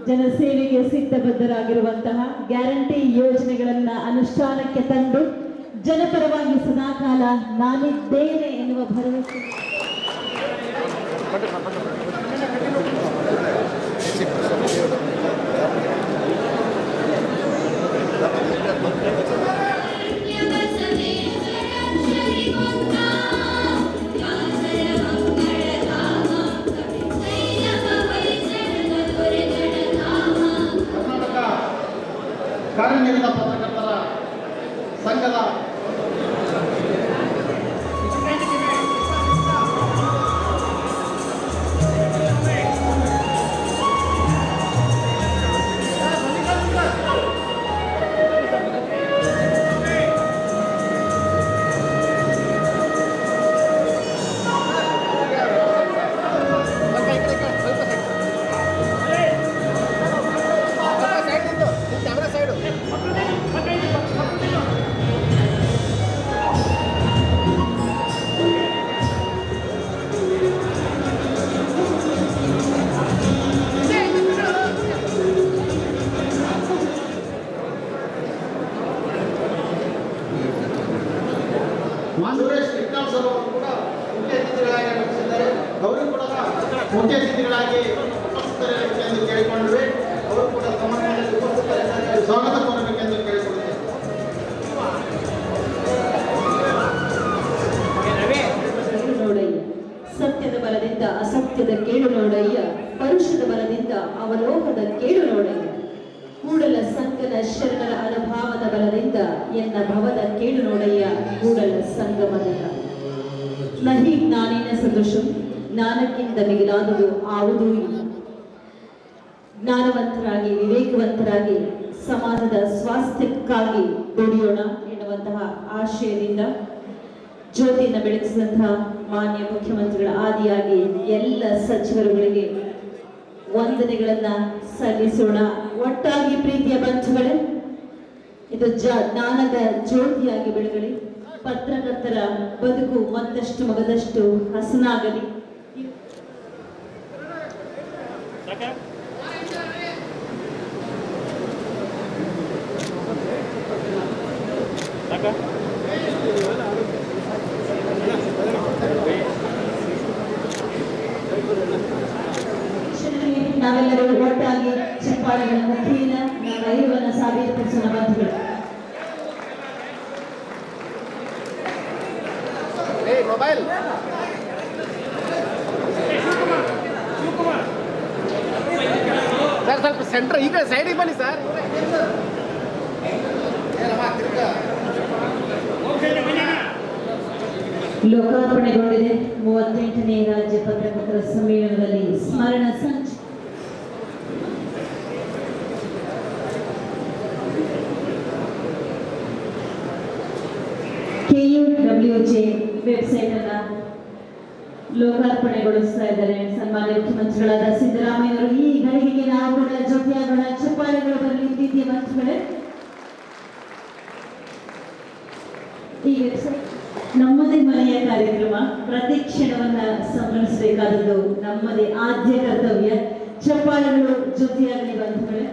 ಜನಸೇವೆಗೆ ಸಿದ್ಧಬದ್ಧರಾಗಿರುವಂತಹ guarantee ಯೋಜನೆಗಳನ್ನು ಅನುಷ್ಠಾನಕ್ಕೆ ತಂದು ಜನಪರವಾಗಿ ಸದಾಕಾಲ ನಾನಿದ್ದೇನೆ ಎನ್ನುವ ಭರವಸೆ ಕಾರ್ಯನಿರತ ಪತ್ರಕರ್ತರ ಸಂಘದ ಸುರೇಶ್ ವಿಜ್ಞಾನ ಸರ್ ಅವರು ಕೂಡ ಮುಖ್ಯ ಅತಿಥಿಗಳಾಗಿ ಆಗಮಿಸಿದ್ದಾರೆ. ಅವರು ಕೂಡ ಮುಖ್ಯ ಅತಿಥಿಗಳಾಗಿ ಉಪಸ್ಥಿತರಿರಬೇಕೆಂದು ಕೇಳಿಕೊಂಡ್ರೆ ಅವರು ಕೂಡ ತಮ್ಮ ಉಪಸ್ಥಿತರಿದ್ದಾರೆ ಸ್ವಾಗತ ಕೋರಬೇಕೆಂದು ಕೇಳಿಕೊಳ್ಳುತ್ತೇವೆ. ನೋಡಯ್ಯ, ಸತ್ಯದ ಬಲದಿಂದ ಅಸತ್ಯದ ಕೇಳು ನೋಡಯ್ಯ, ಪರುಷದ ಬಲದಿಂದ ಅವಲೋಕದ ಕೇಳು ನೋಡಯ್ಯ, ಕೂಡಲ ಸಂಗನ ಶರಣರ ಅನುಭಾವದ ಬಲದಿಂದ ಎನ್ನ ಭವದ ಕೇಳು ನೋಡಯ್ಯ, ಕೂಡಲ ಸಂಗಮದಿಂದ ನಹಿ ಜ್ಞಾನಿನ ಸದೃಶ ಜ್ಞಾನಕ್ಕಿಂತ ಮಿಗಿಲಾದುದು ಆವುದೂ ಇಲ್ಲ. ಜ್ಞಾನವಂತರಾಗಿ ವಿವೇಕವಂತರಾಗಿ ಸಮಾಜದ ಸ್ವಾಸ್ಥ್ಯಕ್ಕಾಗಿ ದುಡಿಯೋಣ ಎನ್ನುವಂತಹ ಆಶಯದಿಂದ ಜ್ಯೋತಿಯನ್ನು ಬೆಳಗಿಸಿದಂತಹ ಮಾನ್ಯ ಮುಖ್ಯಮಂತ್ರಿಗಳ ಆದಿಯಾಗಿ ಎಲ್ಲ ಸಚಿವರುಗಳಿಗೆ ವಂದನೆಗಳನ್ನ ಸಲ್ಲಿಸೋಣ. ಒಟ್ಟಾಗಿ ಪ್ರೀತಿಯ ಬಂಧುಗಳೇ, ಇದು ಜ್ಞಾನದ ಜ್ಯೋತಿಯಾಗಿ ಬೆಳಗಲಿ. ಪತ್ರಕರ್ತರ ಬದುಕು ಮತ್ತಷ್ಟು ಮಗದಷ್ಟು ಹಸನಾಗಲಿ. ನಾವೆಲ್ಲರೂ ಒಟ್ಟಾಗಿ ಚಪ್ಪಾಳೆಗಳ ಮುಖೇನ ನಮ್ಮ ಅರಿವನ್ನು ಸಾಬೀತುಪಡಿಸೋಣ ಬಂಧುಗಳು. ಮೊಬೈಲ್ ಸರ್ ಸ್ವಲ್ಪ ಸೆಂಟರ್ ಈಗ ಸೈಡಿಗೆ ಬನ್ನಿ ಸರ್. ಲೋಕಾರ್ಪಣೆಗೊಂಡಿದೆ 38ನೇ ರಾಜ್ಯ ಪತ್ರಕರ್ತರ ಸಮ್ಮೇಳನದಲ್ಲಿ ಸ್ಮರಣ ಸಂಚ KUWJ ವೆಬ್ಸೈಟ್ ಅನ್ನ ಲೋಕಾರ್ಪಣೆಗೊಳಿಸ್ತಾ ಇದ್ದಾರೆ ಸನ್ಮಾನ್ಯ ಮುಖ್ಯಮಂತ್ರಿಗಳಾದ ಸಿದ್ದರಾಮಯ್ಯ ಅವರು. ಈ ಗಳಿಗೆಗೆ ನಾವು ಕೂಡ ಜೊತೆಯಾಗೋಣ, ಚಪ್ಪಾಳೆಗಳು ಬರಲಿ ಪ್ರೀತಿಯ ಬಂಧುಗಳೇ. ಈ ವೆಬ್ಸೈಟ್ ನಮ್ಮದೇ ಮನೆಯ ಕಾರ್ಯಕ್ರಮ, ಪ್ರತಿ ಕ್ಷಣವನ್ನ ಸಂಭ್ರಮಿಸಬೇಕಾದದ್ದು ನಮ್ಮದೇ ಆದ್ಯ ಕರ್ತವ್ಯ. ಚಪ್ಪಾಳೆಗಳು ಜೊತೆಯಾಗಲಿ ಬಂಧುಗಳೇ.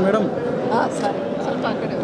ಮೇಡಮ್ ಸರಿ ಸ್ವಲ್ಪ ಆ ಕಡೆ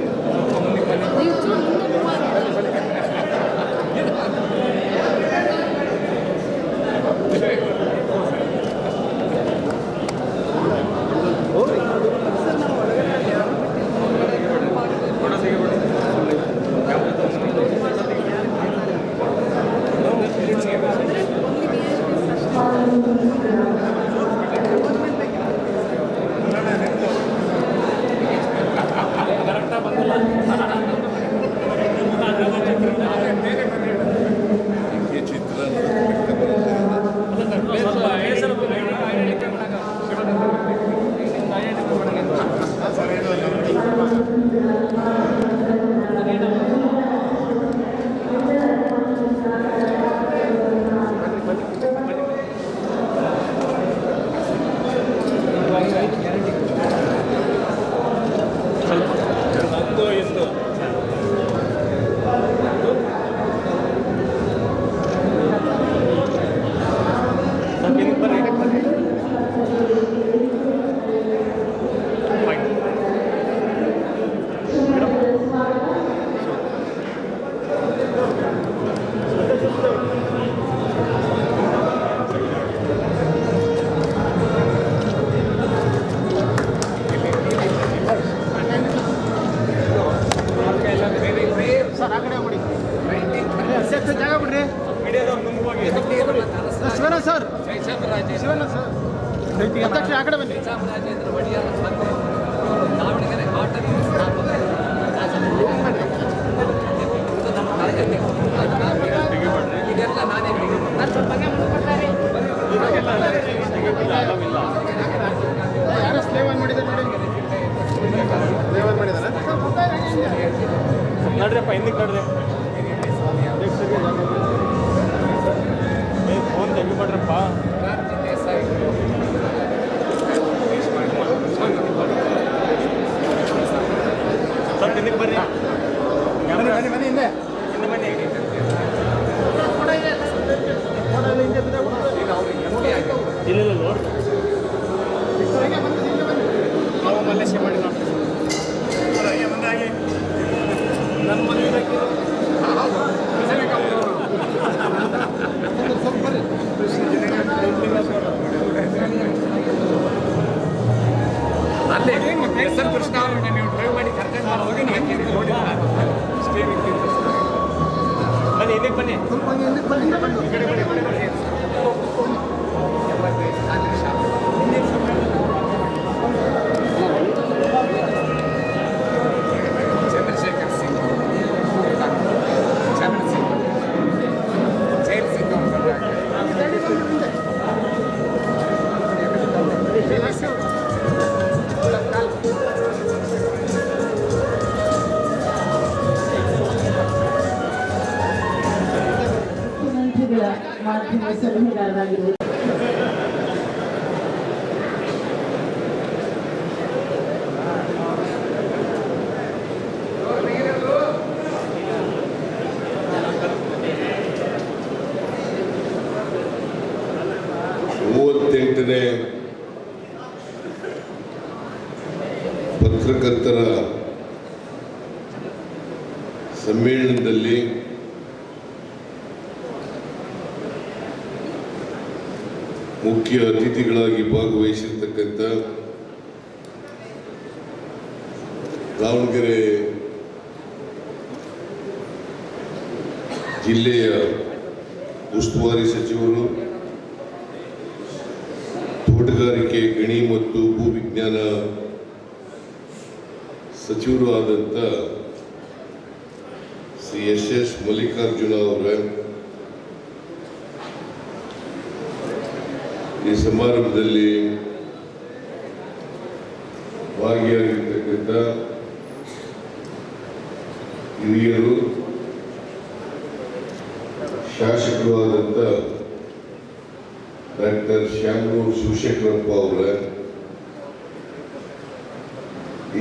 ಜಾಗ ಬಿಡ್ರಿ. ಶಿವನಾಥ್ ಸರ್, ಶಿವನಾಥ್ ಸರ್, ಅಧ್ಯಕ್ಷ ಆ ಕಡೆ ಬನ್ನಿ. ದಾವಣಗೆರೆ ಕಾಟನ್ ಇದೆಲ್ಲ ನಾನೇ ಯಾರೋ ಸ್ಲೇವನ್ ಮಾಡಿದ್ದಾರೆ ನೋಡಿ. ಸ್ಲೇವನ್ ಮಾಡಿದಾರ ನಡ್ರಿಪ್ಪ, ಹಿಂದಕ್ಕೆ ನಡ್ರಿ. ಫೋನ್ ತೆಗಿ ಮಾಡ್ರಪ್ಪ. ಸ್ವಲ್ಪ ಹಿಂದಕ್ಕೆ ಬರ್ರಿ. ಬನ್ನಿ ಬನ್ನಿ ಹಿಂದೆ ಹಿಂದೆ ಬನ್ನಿ. ಇಲ್ಲ ನೋಡಿ ನಾವು ಮಲ್ಲೇಶ ಮಾಡಿ ಬಂದಾಗಿ ನನ್ನ ಮನೆ ಸ್ವಲ್ಪ ಬರ್ರಿ. ಅಲ್ಲೇ ಎಸ್ ಎಲ್ ಕೃಷ್ಣ ಅವ್ರನ್ನ ನೀವು ಡ್ರೈವ್ ಮಾಡಿ ಕರ್ಕೊಂಡು ಹೋಗಿ ಬನ್ನಿ, ಇದಕ್ಕೆ ಬನ್ನಿ. ಸ್ವಲ್ಪ ಹಿಂದಕ್ಕೆ ಬನ್ನಿ. ಈ ಕಡೆ ಬನ್ನಿ, ಬನ್ನಿ, ಬನ್ನಿ. ಚಂದ್ರಶೇಖರ್ ಸಿಂಗ್, ಚರಣ್ ಸಿಂಗ್, ಜೈಲ್ ಸಿಂಗ್ ಮುಖ್ಯಮಂತ್ರಿಗಳ ಮಾಧ್ಯಮ ಸಲಹೆಗಾರರಾಗಿರುವುದು ನೇ ಪತ್ರಕರ್ತರ ಸಮ್ಮೇಳನದಲ್ಲಿ ಮುಖ್ಯ ಅತಿಥಿಗಳಾಗಿ ಭಾಗವಹಿಸಿರ್ತಕ್ಕಂಥ ದಾವಣಗೆರೆ ಜಿಲ್ಲೆಯ ಉಸ್ತುವಾರಿ ಸಚಿವರು, ತೋಟಗಾರಿಕೆ, ಗಣಿ ಮತ್ತು ಭೂವಿಜ್ಞಾನ ಸಚಿವರು ಆದಂಥ ಶ್ರೀ ಎಸ್ ಮಲ್ಲಿಕಾರ್ಜುನ ಅವರ ಈ ಸಮಾರಂಭದಲ್ಲಿ ಭಾಗಿಯಾಗಿರ್ತಕ್ಕಂಥ ಹಿರಿಯರು, ಶಾಸಕರು ಆದಂಥ ಡಾಕ್ಟರ್ ಶ್ಯಾಮನೂರು ಶಿವಶೇಖರಪ್ಪ ಅವರ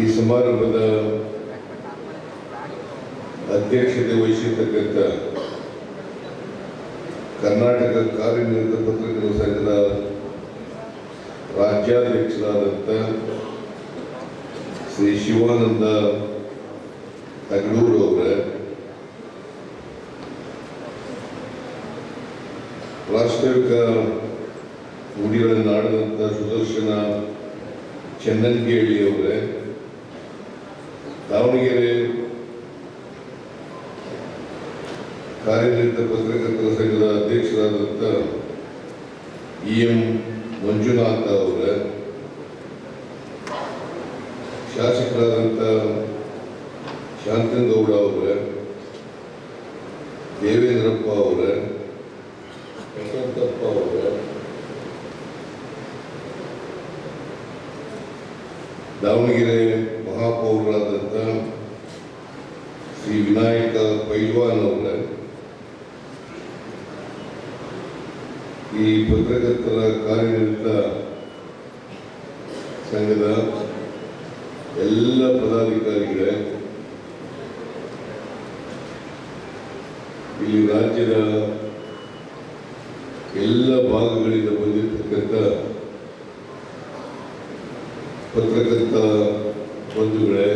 ಈ ಸಮಾರಂಭದ ಅಧ್ಯಕ್ಷತೆ ವಹಿಸಿರ್ತಕ್ಕಂಥ ಕರ್ನಾಟಕ ಕಾರ್ಯನಿರತ ಪತ್ರಕರ್ತರ ಸಂಘದ ರಾಜ್ಯಾಧ್ಯಕ್ಷರಾದಂಥ ಶ್ರೀ ಶಿವಾನಂದ ತಗಡೂರು ಅವರ, ವಾಸ್ತವಿಕ ನುಡಿಗಳನ್ನು ಆಡಿದಂಥ ಸುದರ್ಶನ ಚೆನ್ನಂಗೇಳಿ ಅವರೇ, ದಾವಣಗೆರೆ ಕಾರ್ಯನಿರತ ಪತ್ರಕರ್ತರ ಸಂಘದ ಅಧ್ಯಕ್ಷರಾದಂಥ EM ಮಂಜುನಾಥ ಅವರ, ಶಾಸಕರಾದಂಥ ಶಾಂತನಗೌಡ ಅವರ, ದೇವೇಂದ್ರಪ್ಪ ಅವರ, ಯಶವಂತಪ್ಪ ಅವರ, ದಾವಣಗೆರೆ ಮಹಾಪೌರರಾದಂಥ ಶ್ರೀ ವಿನಾಯಕ ಪೈಲ್ವಾನ್ ಅವರ, ಈ ಪತ್ರಕರ್ತರ ಕಾರ್ಯನಿರತ ಸಂಘದ ಎಲ್ಲ ಪದಾಧಿಕಾರಿಗಳೇ, ಇಲ್ಲಿ ರಾಜ್ಯದ ಎಲ್ಲ ಭಾಗಗಳಿಂದ ಬಂದಿರತಕ್ಕಂಥ ಪತ್ರಕರ್ತ ಬಂಧುಗಳೇ,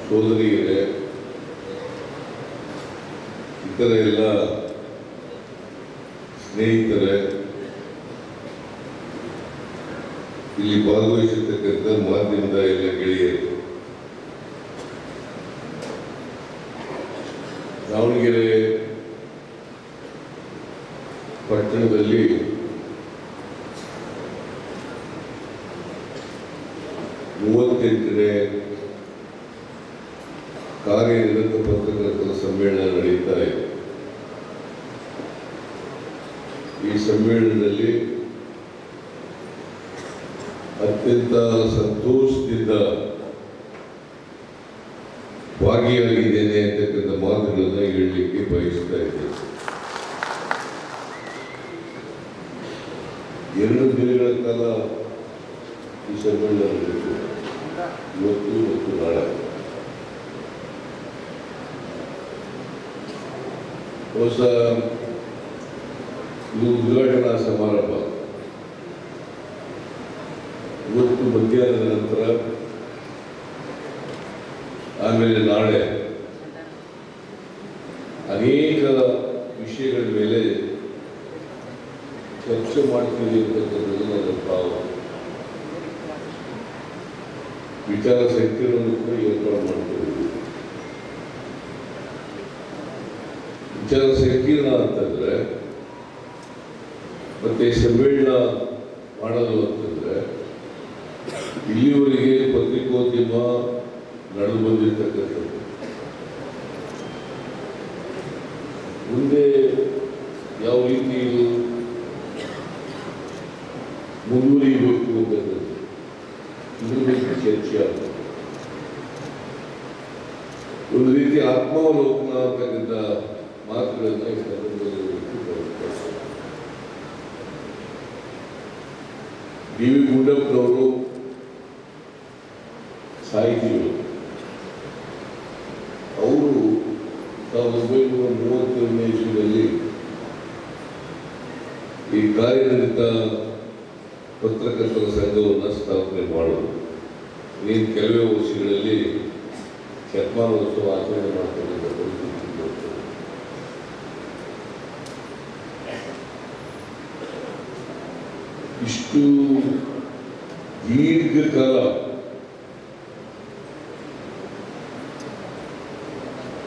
ಸೋದರಿಯರೇ, ಇತರ ಎಲ್ಲ ಸ್ನೇಹಿತರೇ, ಇಲ್ಲಿ ಭಾಗವಹಿಸಿರ್ತಕ್ಕಂಥ ಮಾಧ್ಯಮದ ಎಲ್ಲ ಗೆಳೆಯರು, ದಾವಣಗೆರೆ ಪಟ್ಟಣದಲ್ಲಿ ಮೂವತ್ತೆಂಟನೇ ಕಾರ್ಯನಿರತ ಪತ್ರಕರ್ತರ ಸಮ್ಮೇಳನ ನಡೆಯುತ್ತಾ ಇದೆ. ಈ ಸಮ್ಮೇಳನದಲ್ಲಿ ಅತ್ಯಂತ ಸಂತೋಷದಿಂದ ಭಾಗಿಯಾಗಿದ್ದೇನೆ ಅಂತಕ್ಕಂಥ ಮಾತುಗಳನ್ನು ಹೇಳಲಿಕ್ಕೆ ಬಯಸ್ತಾ ಇದ್ದೇನೆ. 2 ದಿನಗಳ ಕಾಲ ಈ ಸಮ್ಮೇಳನ ನಡೆಯಿತು. ಇವತ್ತು ಮತ್ತು ನಾಳೆ ಹೊಸ ಇದು ಉದ್ಘಾಟನಾ ಸಮಾರಂಭ. ಇವತ್ತು ಮಧ್ಯಾಹ್ನದ ನಂತರ ಆಮೇಲೆ ನಾಳೆ ಅನೇಕ ವಿಷಯಗಳ ಮೇಲೆ ಚರ್ಚೆ ಮಾಡ್ತೀವಿ ಅಂತಕ್ಕಂಥದ್ದು ನನ್ನ ಭಾವ. ವಿಚಾರ ಸಂಕಿರಣವನ್ನು ಕೂಡ ಏರ್ಪಾಡು ಮಾಡ್ತಿದ್ದೀವಿ. ವಿಚಾರ ಸಂಕೀರ್ಣ ಅಂತಂದ್ರೆ ಮತ್ತೆ ಸಮ್ಮೇಳನ ಮಾಡಲು ಅಂತಂದ್ರೆ ಇಲ್ಲಿವರೆಗೆ ಪತ್ರಿಕೋದ್ಯಮ ನಡೆದು ಬಂದಿರತಕ್ಕಂಥದ್ದು ಮುಂದೆ ಯಾವ ರೀತಿ ಇದು ಮುಂದುವರಿಯಬೇಕು ಅಂತಕ್ಕಂಥದ್ದು ಇದ್ರ ಬಗ್ಗೆ ಚರ್ಚೆ ಆಗ್ತದೆ. ಒಂದು ರೀತಿ ಆತ್ಮಾವಲೋಕನ ಅಂತಕ್ಕಂಥ ಮಾತುಗಳನ್ನ ಈ ಸಂದರ್ಭದಲ್ಲಿ ವ್ಯಕ್ತಪಡಿಸ್ತಾರೆ. ಡಿ ವಿ ಗುಂಡಪ್ಪನವರು ಸಾಹಿತಿಗಳು. ಅವರು 1937ನೇ ಇಸ್ವಿಯಲ್ಲಿ ಈ ಕಾರ್ಯನಿರತ ಪತ್ರಕರ್ತರ ಸಂಘವನ್ನು ಸ್ಥಾಪನೆ ಮಾಡೋದು. ನೀನು ಕೆಲವೇ ವರ್ಷಗಳಲ್ಲಿ ಶತಮಾನೋತ್ಸವ ಆಚರಣೆ ಮಾಡ್ತಕ್ಕಂಥ ಪರಿಸ್ಥಿತಿ ಬರ್ತದೆ. ಇಷ್ಟು ದೀರ್ಘಕಾಲ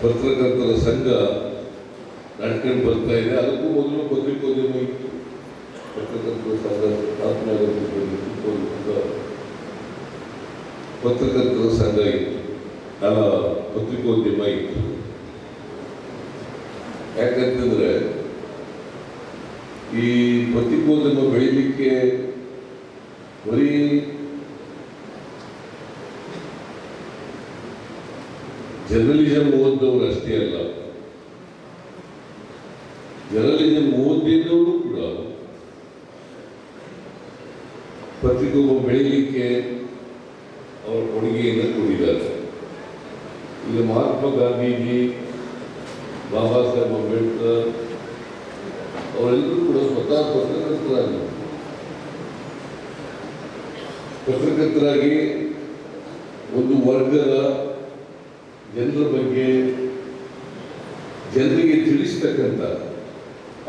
ಪತ್ರಕರ್ತರ ಸಂಘ ನಡ್ಕೊಂಡು ಬರ್ತಾ ಇದೆ. ಅದಕ್ಕೂ ಮೊದಲು ಪತ್ರಿಕೋದ್ಯಮ ಇತ್ತು. ಪತ್ರಕರ್ತರ ಸಂಘ ಸ್ಥಾಪನೆ ಪತ್ರಕರ್ತರ ಸಂಘ ಇತ್ತು, ಅಲ್ಲ ಪತ್ರಿಕೋದ್ಯಮ ಇತ್ತು. ಯಾಕಂತಂದ್ರೆ ಈ ಪತ್ರಿಕೋದ್ಯಮ ಬೆಳೀಲಿಕ್ಕೆ ಬರೀ ಜರ್ನಲಿಸಂ ಓದಿದವರು ಅಷ್ಟೇ ಅಲ್ಲ, ಜರ್ನಲಿಸಂ ಓದಿದವರು ಕೂಡ ಪತ್ರಿಕೋದ್ಯಮ ಬೆಳೀಲಿಕ್ಕೆ ಅವರ ಕೊಡುಗೆಯನ್ನು ಕೊಟ್ಟಿದ್ದಾರೆ. ಈಗ ಮಹಾತ್ಮ ಗಾಂಧೀಜಿ, ಬಾಬಾ ಸಾಹೇಬ್ ಅಂಬೇಡ್ಕರ್ ಅವರೆಲ್ಲರೂ ಕೂಡ ಸ್ವತಃ ಪತ್ರಕರ್ತರಾಗಿ ಒಂದು ವರ್ಗದ ಜನರ ಬಗ್ಗೆ ಜನರಿಗೆ ತಿಳಿಸ್ತಕ್ಕಂಥ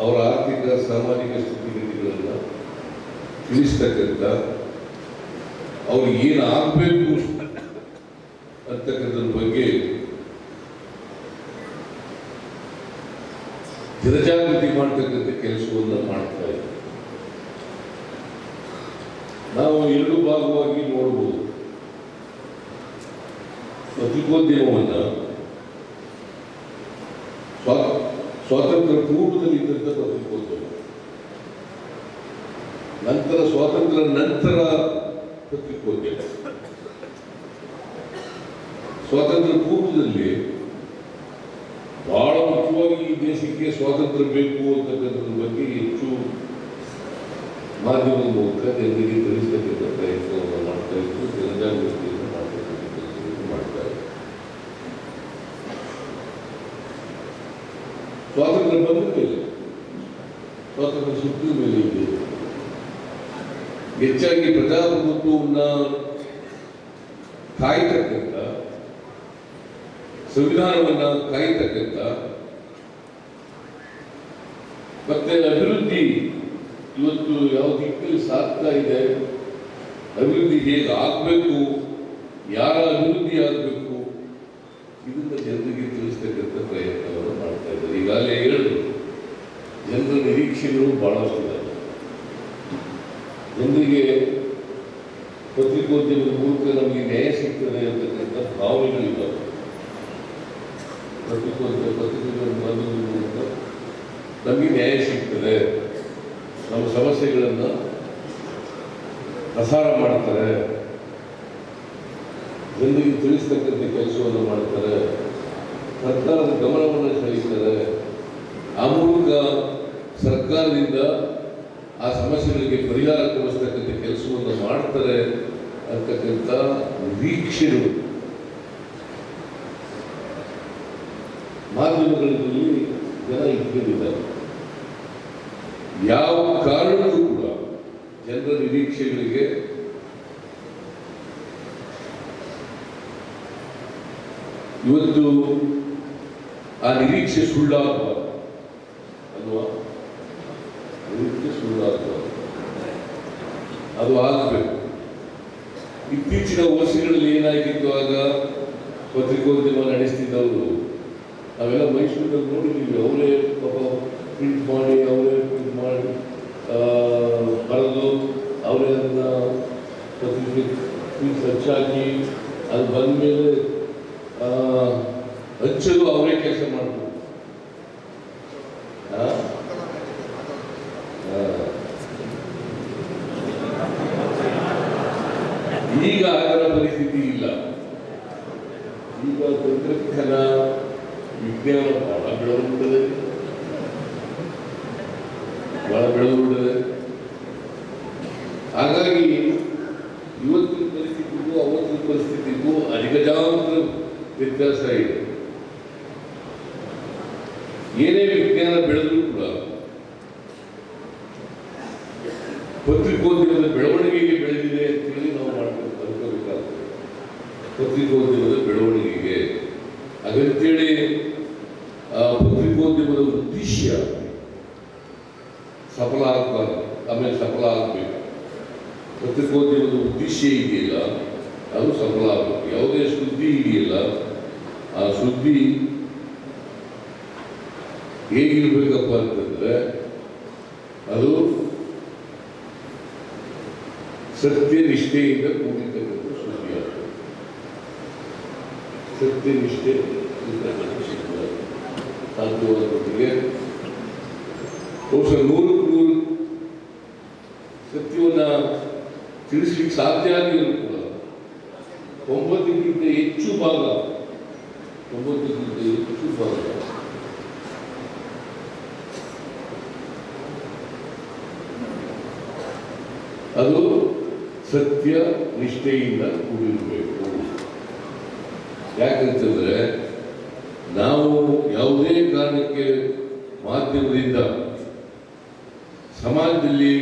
ಅವರ ಆರ್ಥಿಕ ಸಾಮಾಜಿಕ ಸ್ಥಿತಿಗತಿಗಳನ್ನು ತಿಳಿಸ್ತಕ್ಕಂಥ ಅವ್ರಿಗೆ ಏನು ಆಗಬೇಕು ಅಂತಕ್ಕಂಥದ್ರ ಬಗ್ಗೆ ಜನಜಾಗೃತಿ ಮಾಡ್ತಕ್ಕಂಥ ಕೆಲಸವನ್ನು ಮಾಡ್ತಾ ಇದ್ದಾರೆ. ನಾವು 2 ಭಾಗವಾಗಿ ನೋಡಬಹುದು. ಪತ್ರಿಕೋದ್ಯಮವನ್ನು ಸ್ವಾತಂತ್ರ್ಯ ಪೂರ್ವದಲ್ಲಿದ್ದಂಥ ಪತ್ರಿಕೋದ್ಯಮ, ನಂತರ ಸ್ವಾತಂತ್ರ್ಯ ನಂತರ ಪತ್ರಿಕೋದ್ಯಮ. ಸ್ವಾತಂತ್ರ್ಯ ಪೂರ್ವದಲ್ಲಿ ಬಹಳ ಮುಖ್ಯವಾಗಿ ಈ ದೇಶಕ್ಕೆ ಸ್ವಾತಂತ್ರ್ಯ ಬೇಕು ಅಂತಕ್ಕಂಥದ್ರ ಬಗ್ಗೆ ಹೆಚ್ಚು ಮಾಧ್ಯಮದ ಮೂಲಕ ಜನರಿಗೆ ತಿಳಿಸ್ತಕ್ಕಂಥ ಪ್ರಯತ್ನವನ್ನು ಮಾಡ್ತಾ ಇತ್ತು, ಜನಜಾಗೃತಿಯನ್ನು ಮಾಡ್ತಕ್ಕಂಥ ಕೆಲಸವನ್ನು ಮಾಡ್ತಾ ಇತ್ತು. ಸ್ವಾತಂತ್ರ್ಯ ಬಂದ ಮೇಲೆ, ಸ್ವಾತಂತ್ರ್ಯ ಸುತ್ತಿದ ಮೇಲೆ ಇದೆ ಹೆಚ್ಚಾಗಿ ಪ್ರಜಾಪ್ರಭುತ್ವವನ್ನು ಕಾಯ್ತಕ್ಕಂಥ, ಸಂವಿಧಾನವನ್ನ ಕಾಯ್ತಕ್ಕಂಥ ಮತ್ತೆ ಅಭಿವೃದ್ಧಿ ಇವತ್ತು ಯಾವ ದಿಕ್ಕಲ್ಲಿ ಸಾಗ್ತಾ ಇದೆ, ಅಭಿವೃದ್ಧಿ ಹೇಗೆ ಆಗಬೇಕು, ಯಾರ ಅಭಿವೃದ್ಧಿ ಆಗಬೇಕು, ಇದನ್ನ ಜನರಿಗೆ ತಿಳಿಸ್ತಕ್ಕಂಥ ಪ್ರಯತ್ನವನ್ನು ಮಾಡ್ತಾರೆ. ಬಹಳಷ್ಟಿದೆ. ಜನರಿಗೆ ಪತ್ರಿಕೋದ್ಯಮದ ಮೂಲಕ ನಮಗೆ ನ್ಯಾಯ ಸಿಗ್ತದೆ ಅಂತಕ್ಕಂಥ ಭಾವನೆಗಳಿದ್ದಾವೆ. ಪತ್ರಿಕೆಗಳ ಮೂಲಕ ನಮಗೆ ನ್ಯಾಯ ಸಿಗ್ತದೆ, ನಮ್ಮ ಸಮಸ್ಯೆಗಳನ್ನು ಪ್ರಸಾರ ಮಾಡ್ತಾರೆ, ಜನರಿಗೆ ತಿಳಿಸ್ತಕ್ಕಂಥ ಕೆಲಸವನ್ನು ಮಾಡ್ತಾರೆ, ಸರ್ಕಾರದ ಗಮನವನ್ನು ಸೆಳೀತಾರೆ. ಆ ಮೂಲಕ ಸರ್ಕಾರದಿಂದ ಆ ಸಮಸ್ಯೆಗಳಿಗೆ ಪರಿಹಾರ ಕೊಡಿಸ್ತಕ್ಕಂಥ ಕೆಲಸವನ್ನು ಮಾಡ್ತಾರೆ ಅಂತಕ್ಕಂಥ ನಿರೀಕ್ಷೆಗಳು ಮಾಧ್ಯಮಗಳಲ್ಲಿ ಜನ ಇಟ್ಕೊಂಡಿದ್ದಾರೆ. ಯಾವ ಕಾರಣಕ್ಕೂ ಕೂಡ ಜನರ ನಿರೀಕ್ಷೆಗಳಿಗೆ ಇವತ್ತು ಆ ನಿರೀಕ್ಷೆ ಸುಳ್ಳಾಗಬಾರದು ಅಲ್ವಾ? ನಿರೀಕ್ಷೆ ಸುಳ್ಳಾಗಬಾರದು, ಅದು ಆಗಬೇಕು. ಇತ್ತೀಚಿನ ವರ್ಷಗಳಲ್ಲಿ ಏನಾಗಿತ್ತು, ಆಗ ಪತ್ರಿಕೋದ್ಯಮ ನಡೆಸ್ತಿದ್ದವರು ನಾವೆಲ್ಲ ಮೈಸೂರಲ್ಲಿ ನೋಡಿದ್ದೀವಿ. ಅವರೇ ಪಾಪ ಪ್ರಿಂಟ್ ಮಾಡಿ, ಅವರೇ ಪ್ರಿಂಟ್ ಮಾಡಿ ಬರೆದು, ಅವರೇ ಅದನ್ನ ಪತ್ರಿಕೆ ಹಚ್ಚಾಕಿ ಅದು ಬಂದ ಮೇಲೆ ಹಚ್ಚಲು ಅವರೇ ಕೆಲಸ ಮಾಡ್ತಾರೆ. ಈಗ ಅದರ ಪರಿಸ್ಥಿತಿ ಇಲ್ಲ. ಈಗ ತಂತ್ರಜ್ಞಾನ ವಿಜ್ಞಾನ ಬಹಳ ಬೆಳೆದುಬಿಟ್ಟಿದೆ. ಹಾಗಾಗಿ ಇವತ್ತಿನ ಪರಿಸ್ಥಿತಿಗೂ ಅವತ್ತಿನ ಪರಿಸ್ಥಿತಿಗೂ ಅಧಿಗಜಾಂತರ ವ್ಯತ್ಯಾಸ ಇದೆ. ಏನೇ ವಿಜ್ಞಾನ ಬೆಳೆದರೂ ಕೂಡ ಪತ್ರಿಕೋದ್ಯಮದ ಬೆಳವಣಿಗೆಗೆ ಬೆಳೆದಿದೆ ಅಂತೇಳಿ ನಾವು ಅನ್ಕೋಬೇಕಾಗ್ತದೆ. ಪತ್ರಿಕೋದ್ಯಮದ ಬೆಳವಣಿಗೆಗೆ ಹಾಗಂತೇಳಿ ಪತ್ರಿಕೋದ್ಯಮದ ಉದ್ದೇಶ ಸಫಲ ಆಗಬಾರ್ದು, ಆಮೇಲೆ ಸಫಲ ಆಗಬೇಕು. ಪತ್ರಿಕೋದ್ಯಮದ ಉದ್ದೇಶ ಇದೆಯಲ್ಲ ಅದು ಸಫಲ ಆಗಬೇಕು. ಯಾವುದೇ ಸುದ್ದಿ ಇದೆಯಲ್ಲ ಆ ಸುದ್ದಿ ಹೇಗಿರ್ಬೇಕಪ್ಪ ಅಂತಂದ್ರೆ ಅದು ಸತ್ಯ ನಿಷ್ಠೆಯಿಂದ ಕೂಡಿರ್ತಕ್ಕಂಥ ಸುದ್ದಿ ಆಗ್ತದೆ. ಸತ್ಯ ನಿಷ್ಠೆ ಸಾಧ್ಯವಾದ ಮಟ್ಟಿಗೆ ಬಹುಶಃ 100% ಸತ್ಯವನ್ನ ತಿಳಿಸ್ಲಿಕ್ಕೆ ಸಾಧ್ಯ ಆಗಿದ್ರು ಕೂಡ 9ಕ್ಕಿಂತ ಹೆಚ್ಚು ಭಾಗ ಅದು ಸತ್ಯ ನಿಷ್ಠೆಯಿಂದ ಕೂಡಿರಬೇಕು. ಯಾಕಂತಂದ್ರೆ ನಾವು ಯಾವುದೇ ಕಾರಣಕ್ಕೆ ಮಾಧ್ಯಮದಿಂದ ಸಮಾಜದಲ್ಲಿ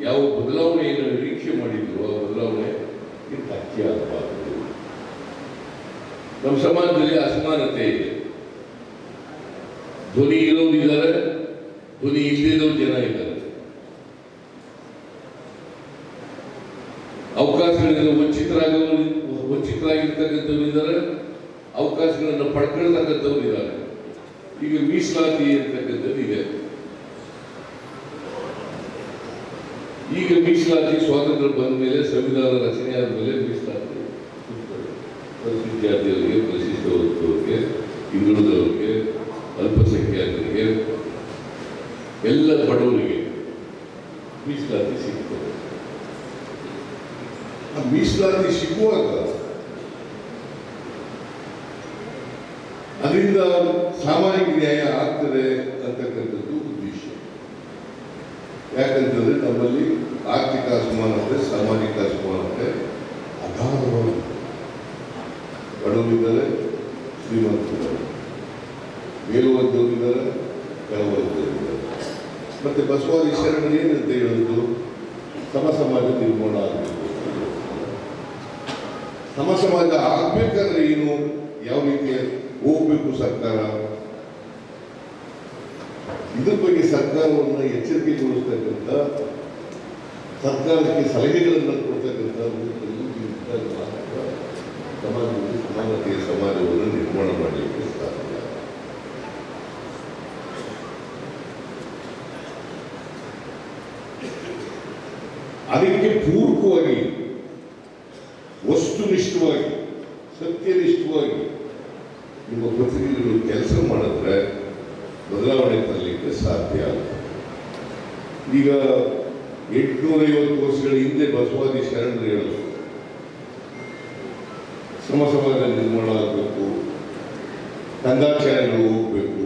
ಯಾವ ಬದಲಾವಣೆಯನ್ನು ನಿರೀಕ್ಷೆ ಮಾಡಿದ್ರು ಆ ಬದಲಾವಣೆ ಧಕ್ಕೆ ಆಗಬಾರದು. ನಮ್ಮ ಸಮಾಜದಲ್ಲಿ ಅಸಮಾನತೆ ಇದೆ. ಧ್ವನಿ ಇರೋರು ಇದ್ದಾರೆ, ಧ್ವನಿ ಇಲ್ಲದಿರೋರು ಜನ ಇದ್ದಾರೆ. ಅವಕಾಶಗಳಿಂದ ವಂಚಿತರಾಗಿರ್ತಕ್ಕಂಥವ್ರು ಇದ್ದಾರೆ, ಅವಕಾಶಗಳನ್ನು ಪಡ್ಕೊಳ್ತಕ್ಕಂಥವ್ರು ಇದ್ದಾರೆ. ಈಗ ಮೀಸಲಾತಿ ಅಂತಕ್ಕಂಥದ್ದು ಇದೆ. ಈಗ ಮೀಸಲಾತಿ ಸ್ವಾತಂತ್ರ್ಯ ಬಂದ ಮೇಲೆ, ಸಂವಿಧಾನ ರಚನೆ ಆದ ಮೇಲೆ ಮೀಸಲಾತಿ ವಿದ್ಯಾರ್ಥಿಗಳಿಗೆ, ಪರಿಶಿಷ್ಟ ವರ್ಗದವರಿಗೆ, ಹಿಂದುಳಿದವರಿಗೆ, ಅಲ್ಪಸಂಖ್ಯಾತರಿಗೆ, ಎಲ್ಲ ಬಡವರಿಗೆ ಮೀಸಲಾತಿ ಸಿಗ್ತದೆ. ಆ ಮೀಸಲಾತಿ ಸಿಗುವಾಗ ಅದರಿಂದ ಸಾಮಾಜಿಕ ನ್ಯಾಯ ಆಗ್ತದೆ ಅಂತಕ್ಕಂಥದ್ದು ಉದ್ದೇಶ. ಯಾಕಂತಂದ್ರೆ ನಮ್ಮಲ್ಲಿ ಆರ್ಥಿಕ ಅಸಮಾನತೆ, ಸಾಮಾಜಿಕ ಅಸಮಾನತೆ ಅಗಾಧವಾಗಿ ಬಡವರಿದ್ದಾರೆ, ಶ್ರೀಮಂತರಿದ್ದಾರೆ, ಮೇಲ್ವರ್ಗದವರಿದ್ದಾರೆ, ಕೆಳವರ್ಗದವರಿದ್ದಾರೆ. ಮತ್ತೆ ಬಸವಾದಿ ಶರಣರು ಏನಂತ ಹೇಳೋದು, ಸಮ ಸಮಾಜ ನಿರ್ಮಾಣ ಆಗಬೇಕು. ಸಮ ಸಮಾಜ ಆಗ್ಬೇಕಾದ್ರೆ ಏನು, ಯಾವ ರೀತಿ ಹೋಗ್ಬೇಕು ಸರ್ಕಾರ, ಇದ್ರ ಬಗ್ಗೆ ಸರ್ಕಾರವನ್ನು ಎಚ್ಚರಿಕೆಗೊಳಿಸ್ತಕ್ಕಂಥ, ಸರ್ಕಾರಕ್ಕೆ ಸಲಹೆಗಳನ್ನು ಕೊಡ್ತಕ್ಕಂಥ ಸಮಾಜದಲ್ಲಿ ಸಮಾನತೆಯ ಸಮಾಜವನ್ನು ನಿರ್ಮಾಣ ಮಾಡಲಿಕ್ಕೆ ಸಾಧ್ಯ. ಅದಕ್ಕೆ ಪೂರಕವಾಗಿ ವಸ್ತುನಿಷ್ಠವಾಗಿ ಸತ್ಯನಿಷ್ಠವಾಗಿ ನಿಮ್ಮ ಪ್ರತಿನಿಧಿಗಳು ಕೆಲಸ ಮಾಡಿದ್ರೆ ಬದಲಾವಣೆ ತರಲಿಕ್ಕೆ ಸಾಧ್ಯ ಆಗುತ್ತೆ. ಈಗ 850 ವರ್ಷಗಳ ಹಿಂದೆ ಬಸವಾದಿ ಶರಣರು ಹೇಳಿದ್ರು ಸಮಾಜ ನಿರ್ಮಾಣ ಆಗಬೇಕು, ಕಂದಾಚಾರಗಳು ಹೋಗ್ಬೇಕು,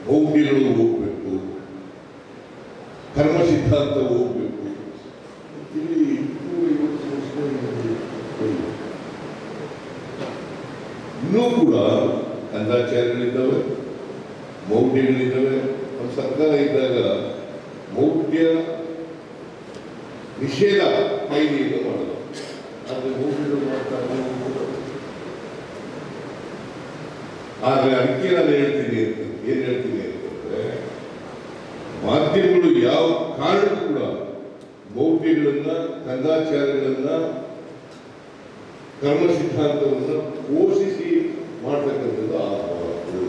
ಮೌಢ್ಯಗಳು ಹೋಗ್ಬೇಕು, ಕರ್ಮ ಸಿದ್ಧಾಂತ ಹೋಗ್ಬೇಕು. ಇಲ್ಲಿ 850 ವರ್ಷಗಳ ಇನ್ನೂ ಕೂಡ ಕಂದಾಚಾರಗಳಿದ್ದಾವೆ, ಮೌಢ್ಯಗಳಿದ್ದಾವೆ. ನಮ್ಮ ಸರ್ಕಾರ ಇದ್ದಾಗ ಮೌಢ್ಯ ನಿಷೇಧ ಕಾಯ್ದೆಯನ್ನು ಮಾಡೋದು, ಆದರೆ ಮೌಢ್ಯಗಳು ಮಾತಾಡೋದು. ಆದರೆ ಅದಕ್ಕೆ ನಾನು ಹೇಳ್ತೀನಿ ಏನ್ ಹೇಳ್ತೀನಿ ಅಂತಂದ್ರೆ, ಮಾಧ್ಯಮಗಳು ಯಾವ ಕಾರಣಕ್ಕೂ ಕೂಡ ಮೌಢ್ಯಗಳನ್ನ, ಕಂದಾಚಾರಗಳನ್ನ, ಕರ್ಮ ಸಿದ್ಧಾಂತವನ್ನು ಪೋಷಿಸಿ ಮಾಡ್ತಕ್ಕಂಥದ್ದು ಆಗಬಾರದು.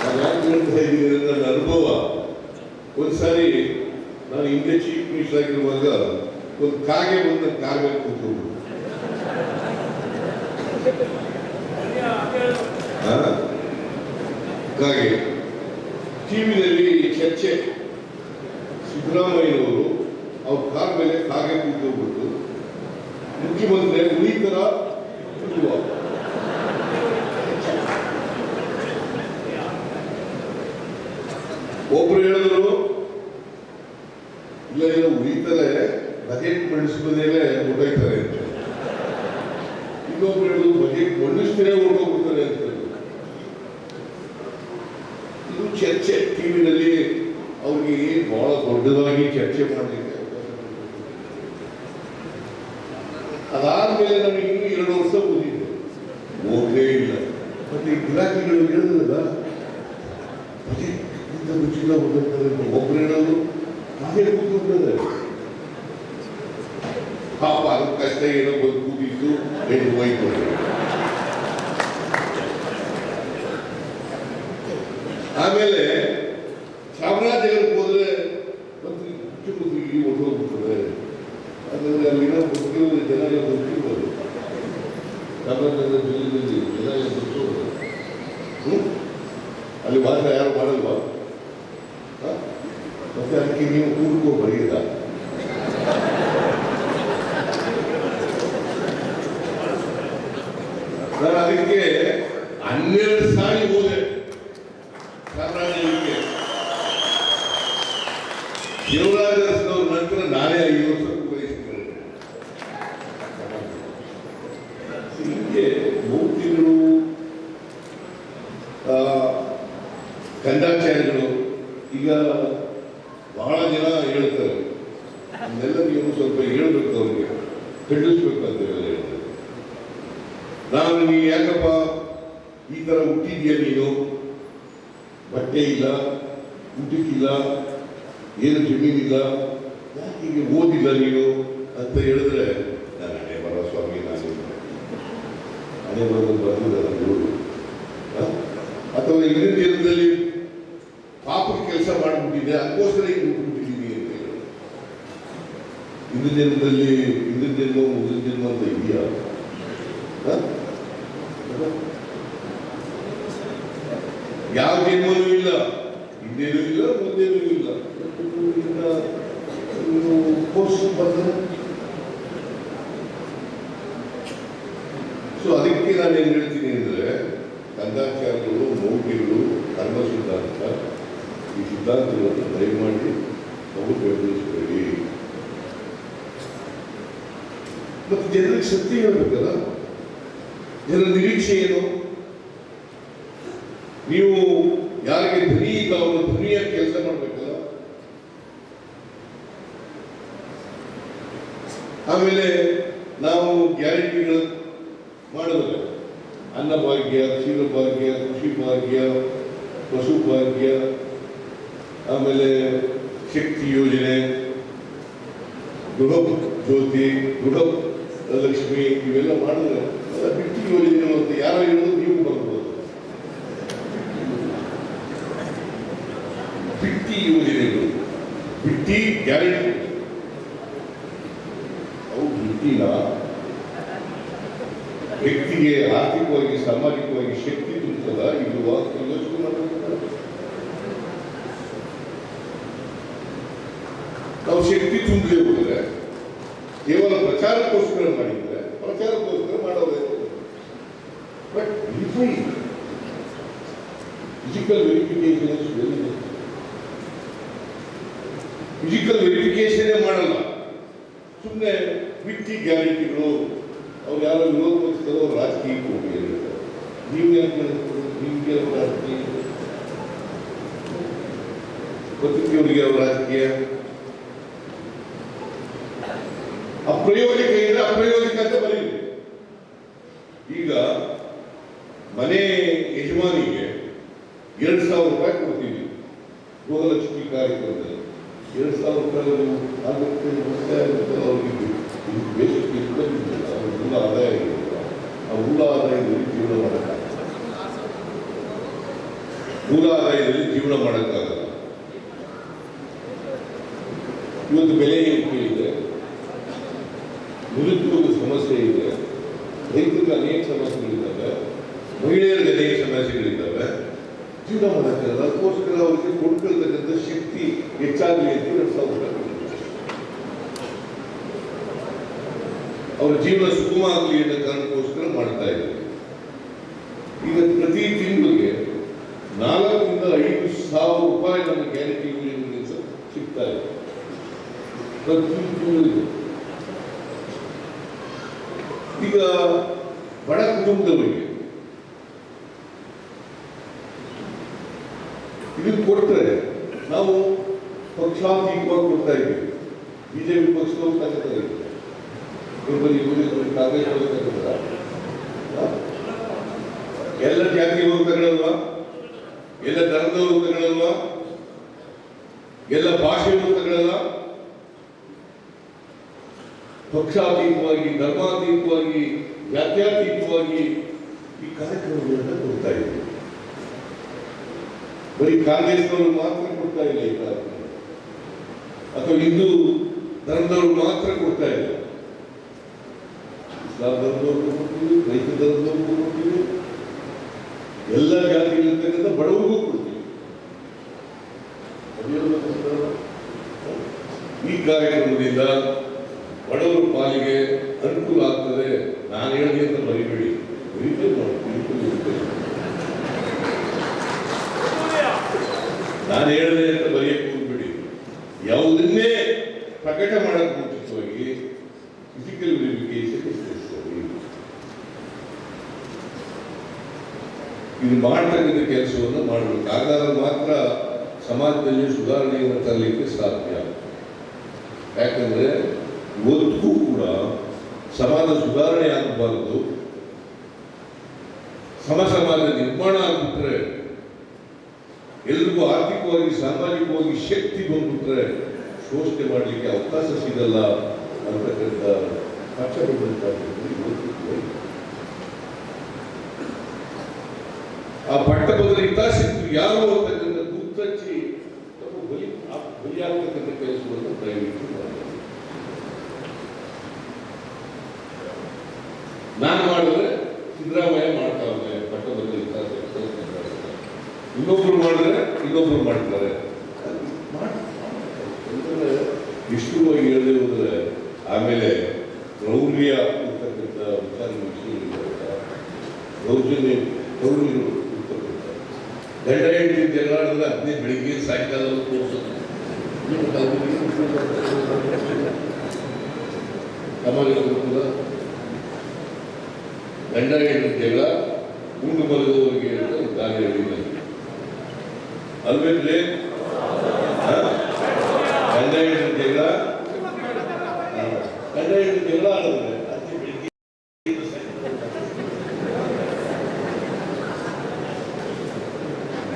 ನಾನು ಯಾಕೆ ಹೇಳ್ತಾ ಇದ್ದೀನಿ ನನ್ನ ಅನುಭವ. ಒಂದ್ಸಾರಿ ನಾನು ಹಿಂದೆ ಚೀಫ್ ಮಿನಿಸ್ಟರ್ ಆಗಿರುವಾಗ ಒಂದು ಕಾಗೆ ಬಂದ ಕಾರ್ ಮೇಲೆ ಕೂತ್ಕೊಂಡು ಕಾಗೆ ಟಿವಿನಲ್ಲಿ ಚರ್ಚೆ, ಸಿದ್ದರಾಮಯ್ಯನವರು ಅವ್ರ ಕಾರ್ ಮೇಲೆ ಕಾಗೆ ಕೂತ್ಕೊಂಡ್ಬಿಟ್ಟು ಮುಖ್ಯಮಂತ್ರಿ ಉಳಿತರ ಒಬ್ರು ಹೇಳಿದ್ರು ಇಲ್ಲ ಇಲ್ಲ ಉಳಿತಾರೆ, ಬಜೆಟ್ ಮಂಡಿಸಿದ ಮೇಲೆ ಹೊರಟೋಯ್ತಾರೆ ಅಂತ. ಇನ್ನೊಬ್ರು ಹೇಳಿದ್ರು ಬಜೆಟ್ ಮಂಡಿಸ್ತೇನೆ ಹೊರಟೋಗ್ಬಿಡ್ತಾರೆ ಅಂತ. ಇದು ಚರ್ಚೆ ಟಿವಿನಲ್ಲಿ ಅವ್ರಿಗೆ ಬಹಳ ದೊಡ್ಡದಾಗಿ ಚರ್ಚೆ ಮಾಡಲಿಕ್ಕೆ. ಅದಾದ್ಮೇಲೆ ನಮಗೆ ಇನ್ನೂ 2 ವರ್ಷ ಓದಿದ್ದೆ, ಹೋಗಲೇ ಇಲ್ಲ. ಮತ್ತೆ ಇಲಾಖೆಗಳು ಹೇಳಿದ್ರಲ್ಲ ಬಜೆಟ್ ಇಂತ ಮುಚ್ಚಿಲ್ಲ ಹೋಗ್ತಾರೆ, ಒಬ್ರು ಹೇಳೋದು ಹಾಗೆ ಕೂತ್ಕೊಂಡಿದ್ದಾರೆ. ಪಾಪ ಅದು ಕಷ್ಟ ಏನೋ ಬಂದು ಕೂತಿದ್ದು ಎಂದು ಹೋಯ್ತು. ಆಮೇಲೆ ಚಾಮರಾಜನಗರಕ್ಕೆ ಹೋದ್ರೆ ಮುಖ್ಯಮಂತ್ರಿ ಹೊರಟೋಗ್ಬಿಡ್ತಾರೆ. ಯಾಕಂದ್ರೆ ಅಲ್ಲಿನ ಮುಖ್ಯಮಂತ್ರಿ ಜನ ಎಲ್ಲ ಗೊತ್ತಿರ್ಬೋದು, ಚಾಮರಾಜನಗರ ಜಿಲ್ಲೆಯಲ್ಲಿ ಜನ ಎಲ್ಲ ಗೊತ್ತಿರ್ಬೋದು. ಅಲ್ಲಿ ವಾಸ ಯಾರು ಮಾಡಲ್ವಾ? ಮತ್ತೆ ಅದಕ್ಕೆ ನೀವು ಕೂಡ್ಕೋ ಬರೀದ. ನಾನು ಅದಕ್ಕೆ 12 ಸಾರಿ ಹೋದೆ ಚಾಮರಾಜನಗರಕ್ಕೆ. ದೇವರಾಜನವ್ರ ನಂತರ ನಾನೇ 5 ವರ್ಷ ವಹಿಸಿದ್ದೇನೆ. ಹೀಗೆ ಮೌಢ್ಯಗಳು, ಕಂದಾಚಾರಗಳು ಈಗ ಬಹಳ ಜನ ಹೇಳ್ತಾರೆ. ಅದನ್ನೆಲ್ಲ ನೀವು ಸ್ವಲ್ಪ ಹೇಳ್ಬೇಕು, ಅವ್ರಿಗೆ ಖಂಡಿಸ್ಬೇಕು ಅಂತ ಹೇಳ್ತಾರೆ. ನಾನು ನೀವು ಯಾಕಪ್ಪ ಈ ತರ ಹುಟ್ಟಿದ್ಯಾ, ನೀನು ಬಟ್ಟೆ ಇಲ್ಲ, ಊಟಕ್ಕಿಲ್ಲ, ಏನು ಜಮೀನಿಲ್ಲ, ಯಾಕೆ ಹೀಗೆ ಓದಿಲ್ಲ ನೀನು ಅಂತ ಹೇಳಿದ್ರೆ ನಾನು ಹಣೆ ಬರೋ ಸ್ವಾಮಿ, ನಾನು ಹಣೆ ಬರೋದು ಬರ್ತಿದ್ದ ಅಥವಾ ಇಂದಿನ ದಿನದಲ್ಲಿ ಪಾಪದ ಕೆಲಸ ಮಾಡಿಬಿಟ್ಟಿದೆ ಅದಕ್ಕೋಸ್ಕರ ಈಗ ಹುಟ್ಟುಬಿಟ್ಟಿದ್ದೀನಿ ಅಂತ ಹೇಳಿ. ಹಿಂದಿನ ಜನ್ಮ ಮುಂದಿನ ಜನ್ಮ ಅಂತ ಇದೆಯಾ? ಯಾವ ಜನ್ಮನೂ ಇಲ್ಲ, ಹಿಂದೇನೂ ಇಲ್ಲ, ಮುಂದೇನೂ ಇಲ್ಲ. ಕೋರ್ಸ್ ಬರ್ತದೆ. ಸೊ ಅದಕ್ಕೆ ನಾನು ಏನ್ ಹೇಳ್ತೀನಿ ಅಂದ್ರೆ, ಕಂದಾಚಾರಗಳು, ಮೌಢ್ಯಗಳು, ಕರ್ಮ ಸಿದ್ಧಾಂತ, ಈ ಸಿದ್ಧಾಂತಗಳನ್ನು ದಯಮಾಡಿ ನಾವು ಬೆಂಬಲಿಸಬೇಡಿ. ಮತ್ತೆ ಜನರಿಗೆ ಸತ್ಯ ಹೇಳ್ಬೇಕಲ್ಲ, ಜನರ ನಿರೀಕ್ಷೆ ಏನು? ನೀವು ಯಾರಿಗೆ ಧ್ವನಿ ಇಲ್ಲ ಅವರು ಧ್ವನಿಯಾಗಿ ಕೆಲಸ ಮಾಡ್ಬೇಕಲ್ಲ. ಆಮೇಲೆ ನಾವು ಗ್ಯಾರಂಟಿಗಳು ಮಾಡಬೇಕು. ಅನ್ನಭಾಗ್ಯ, ಕ್ಷೀರಭಾಗ್ಯ, ಕೃಷಿ ಭಾಗ್ಯ, ಪಶು ಭಾಗ್ಯ, ಆಮೇಲೆ ಶಕ್ತಿ ಯೋಜನೆ, ಗೃಹ ಜ್ಯೋತಿ, ಗೃಹ ಲಕ್ಷ್ಮಿ, ಇವೆಲ್ಲ ಮಾಡಿದ್ರೆ ಬಿಟ್ಟಿ ಯೋಜನೆ ಅಂತ ಯಾರೋ ಹೇಳೋದು ನೀವು ಬರ್ಬೋದು. ಬಿಟ್ಟಿ ಯೋಜನೆಗಳು, ಬಿಟ್ಟಿ ವ್ಯಕ್ತಿ ಗ್ಯಾರಂಟಿ ಅವು ವ್ಯಕ್ತಿನ ವ್ಯಕ್ತಿಗೆ ಆರ್ಥಿಕವಾಗಿ ಸಾಮಾಜಿಕವಾಗಿ ಶಕ್ತಿ ತುಂಬದ ಇರುವ ಯೋಚನೆ ಮಾಡಬೇಕು. ನಾವು ಶಕ್ತಿ ತುಂಬದೆ ಹೋದರೆ ಕೇವಲ ಪ್ರಚಾರಕ್ಕೋಸ್ಕರ ಮಾಡಿದ್ರೆ ಪ್ರಚಾರಕ್ಕೋಸ್ಕರ ಮಾಡೋದೇ. But physical verification physical verification ಮಾಡಲ್ಲ, ಸುಮ್ಮನೆ ವ್ಯಕ್ತಿ ಗ್ಯಾರಂಟಿಗಳು. ಅವ್ರು ಯಾರೋ ವಿರೋಧ ಪಕ್ಷದವರು ಅವ್ರು ರಾಜಕೀಯಕ್ಕೆ ಹೋಗಿ ನೀವು ನಿಮ್ಗೆ ರಾಜಕೀಯ ಪತ್ರಿಕೆಯವರಿಗೆ ಅವ್ರ ರಾಜಕೀಯ ಅಪ್ರಯೋಜಕ ಇದೆ, ಅಪ್ರಯೋಜಕ ಅಂತ ಬರೀರಿ. ಈಗ ಮನೆ ಯಜಮಾನಿಗೆ 2,000 ರೂಪಾಯಿ ಕೊಡ್ತೀವಿ ಗೃಹಲಕ್ಷ್ಮಿ ಕಾರ್ಯಕ್ರಮದಲ್ಲಿ. 2,000 ರೂಪಾಯಿ ಅವ್ರಿಗೆ ಬೇಸಿಕ್ ಇನ್ಕಮ್ ಇರಲಿಲ್ಲ, ಅವ್ರ ಮೂಲ ಆದಾಯ ಇರಲಿಲ್ಲ. ಆ ಮೂಲ ಆದಾಯದಲ್ಲಿ ಜೀವನ ಮಾಡೋಕ್ಕಾಗಲ್ಲ, ಮೂಲ ಆದಾಯದಲ್ಲಿ ಜೀವನ ಮಾಡೋಕ್ಕಾಗಲ್ಲ. ಇವತ್ತು ಬೆಲೆ ಏರಿಕೆ ಇದೆ, ನಿರುದ್ಯೋಗ ಸಮಸ್ಯೆ ಇದೆ, ರೈತರಿಗೆ ಅನೇಕ ಸಮಸ್ಯೆಗಳಿದ್ದಾವೆ, ಮಹಿಳೆಯರಿಗೆ ಅನೇಕ ಸಮಸ್ಯೆಗಳಿದ್ದಾವೆ. ಜೀವನ ಮಾಡೋಕ್ಕಾಗಲ್ಲ. ಅದಕ್ಕೋಸ್ಕರ ಅವರಿಗೆ ಕೊಡ್ಕೊಳ್ತಕ್ಕಂಥ ಶಕ್ತಿ ಹೆಚ್ಚಾಗಲಿ ಅಂತ 2,000 ರೂಪಾಯಿ ಅವರ ಜೀವನ ಸುಗಮ ಆಗಲಿ ಅನ್ನೋ ಕಾರಣಕ್ಕೋಸ್ಕರ ಮಾಡ್ತಾ ಇದ್ದಾರೆ. ಈಗ ಪ್ರತಿ ತಿಂಗಳಿಗೆ 4ರಿಂದ 5,000 ರೂಪಾಯಿ ನಮ್ಮ ಗ್ಯಾರಂಟಿ ಯೋಜನೆಗಳಿಂದ ಸಿಗ್ತಾ ಇದೆ ಪ್ರತಿ ತಿಂಗಳಿಗೆ. ಈಗ ಬಡ ಕುಟುಂಬದವರಿಗೆ ಇದನ್ನು ಕೊಟ್ಟರೆ ನಾವು ಪಕ್ಷಾತೀತವಾಗಿ ಕೊಡ್ತಾ ಇದ್ದೀವಿ. ಬಿಜೆಪಿ ಪಕ್ಷದವರು ತಗೋತಾ ಇದ್ದೀವಿ, ಕಾಂಗ್ರೆಸ್ ತಗೋತಾರ, ಎಲ್ಲ ಜಾತಿಯವರು ತಗೊಳ್ಳಲ್ವಾ, ಎಲ್ಲ ಧರ್ಮದವರು ತಗೊಳ್ಳಲ್ವಾ, ಎಲ್ಲ ಭಾಷೆಯವರು ತಗೊಳ್ಳಲ್ಲ. ಪಕ್ಷಾತೀತವಾಗಿ, ಧರ್ಮಾತೀತವಾಗಿ, ಜಾತ್ಯಾತೀತವಾಗಿ ಈ ಕಾರ್ಯಕ್ರಮಗಳನ್ನು ಕೊಡ್ತಾ ಇದ್ದೀವಿ. ಬರೀ ಕಾಂಗ್ರೆಸ್ನವರು ಮಾತ್ರ ಕೊಡ್ತಾ ಇಲ್ಲ ಈ ಕಾರ್ಯಕ್ರಮ, ಅಥವಾ ಹಿಂದೂ ಧರ್ಮದವರು ಮಾತ್ರ ಕೊಡ್ತಾ ಇಲ್ಲ. ಇಸ್ಲಾಂ ಧರ್ಮದವ್ರಿಗೂ ಕೊಡ್ತೀವಿ, ರೈತ ಧರ್ಮದವ್ರಿಗೂ ಕೊಡ್ತೀವಿ, ಎಲ್ಲ ಜಾತಿಗಳಿರ್ತಕ್ಕಂಥ ಬಡವರಿಗೂ ಕೊಡ್ತೀವಿ. ಈ ಕಾರ್ಯಕ್ರಮದಿಂದ ಬಡವರ ಪಾಲಿಗೆ ಅನುಕೂಲ ಆಗ್ತದೆ. ನಾನು ಹೇಳಿದೆ ಅಂತ ಬರಿಬೇಡಿ, ನಾನು ಹೇಳಿದೆ ಅಂತ ಬರೆಯಕ್ಕೆ ಹೋಗ್ಬೇಡಿ. ಯಾವುದನ್ನೇ ಪ್ರಕಟ ಮಾಡಕ್ಕೆ ಮುಂಚಿತವಾಗಿ ಫಿಸಿಕಲ್ ವೆರಿಫಿಕೇಶನ್ ಇದು ಮಾಡ್ತಕ್ಕಂಥ ಕೆಲಸವನ್ನು ಮಾಡಬೇಕು. ಹಾಗಾದ್ರೆ ಮಾತ್ರ ಸಮಾಜದಲ್ಲಿ ಸುಧಾರಣೆಯನ್ನು ತರಲಿಕ್ಕೆ ಸಾಧ್ಯ. ಯಾಕಂದ್ರೆ ಇವತ್ತಿಗೂ ಕೂಡ ಸಮಾಜ ಸುಧಾರಣೆ ಆಗಬಾರದು, ಸಮಾಜ ನಿರ್ಮಾಣ ಆಗ್ಬಿಟ್ರೆ, ಎಲ್ರಿಗೂ ಆರ್ಥಿಕವಾಗಿ ಸಾಮಾಜಿಕವಾಗಿ ಶಕ್ತಿ ಬಂದ್ಬಿಟ್ರೆ ಶೋಷಣೆ ಮಾಡಲಿಕ್ಕೆ ಅವಕಾಶ ಸಿಗಲ್ಲ ಅಂತಕ್ಕಂಥ ಆ ಪಟ್ಟಭದ್ರ ಹಿತಾಸಕ್ತಿ ಯಾರು ಅಂತಕ್ಕಂಥ ಗುರ್ತಚ್ಚಿ ಬಲಿಯಾಗ್ತಕ್ಕಂಥ ಕೆಲಸವನ್ನು ದಯವಿಟ್ಟು ಮಾಡಿ. ನಾನು ಮಾಡಿದ್ರೆ ಸಿದ್ದರಾಮಯ್ಯ ಮಾಡ್ತಾ ಇದ್ದಾರೆ ಪಟ್ಟಭದ್ರ ಹಿತಾಸಕ್ತಿ, ಇನ್ನೊಬ್ರು ಮಾಡಿದ್ರೆ ಇನ್ನೊಬ್ರು ಮಾಡ್ತಾರೆ. ವಿಷ್ಣುವಾಗಿ ಹೇಳದೆ ಹೋದ್ರೆ ಆಮೇಲೆ ಕ್ರೌರ್ಯ ಇರ್ತಕ್ಕಂಥ ವಿಷಯಗಳಿಂದ ದೌರ್ಜನ್ಯ ಕೌರ್ಯರು ಇರ್ತಕ್ಕಂಥ ಗಂಡ ಹೆಂಡತಿ ಜಗಳಾಡಿದ್ರೆ ಅದನ್ನೇ ಬೆಳಿಗ್ಗೆ ಸಾಯಂಕಾಲ ತೋರಿಸೋದು ಸಮಾಜಗಳು ಕೂಡ ಗಂಡ ಹೆಂಡತಿ ಜಗಳ ಉಂಡು ಮಲಗುವವರಿಗೆ ದಾರಿ ಹೇಳಿಲ್ಲ ಅಲ್ಬೇಕ್ರೆ. ಗಂಡ ಹೆಂಡತಿ ಜಗಳ ಆಡಿದ್ರೆ ಅತಿ ಬೆಳಿಗ್ಗೆ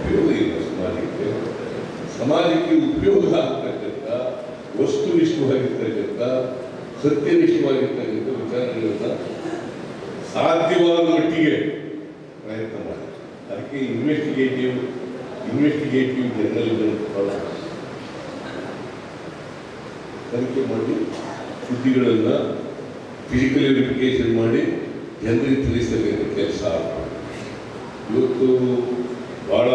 ಉಪಯೋಗ ಇಲ್ಲ. ಸಮಾಜಕ್ಕೆ ಉಪಯೋಗ ಆಗ್ತಕ್ಕಂಥ ವಸ್ತುನಿಷ್ಠವಾಗಿರ್ತಕ್ಕಂಥ ಸತ್ಯನಿಷ್ಠವಾಗಿರ್ತಕ್ಕಂಥ ವಿಚಾರಗಳನ್ನ ಸಾಧ್ಯವಾದ ಮಟ್ಟಿಗೆ ಪ್ರಯತ್ನ ಮಾಡಿ. ಅದಕ್ಕೆ ಇನ್ವೆಸ್ಟಿಗೇಟಿವ್ ಜರ್ನಲಿಸಮ್ ತನಿಖೆ ಮಾಡಿ ಸುದ್ದಿಗಳನ್ನು ಫಿಸಿಕಲ್ ವೆರಿಫಿಕೇಶನ್ ಮಾಡಿ ಜನರಿಗೆ ತಿಳಿಸಬೇಕು ಕೆಲಸ. ಇವತ್ತು ಭಾಳ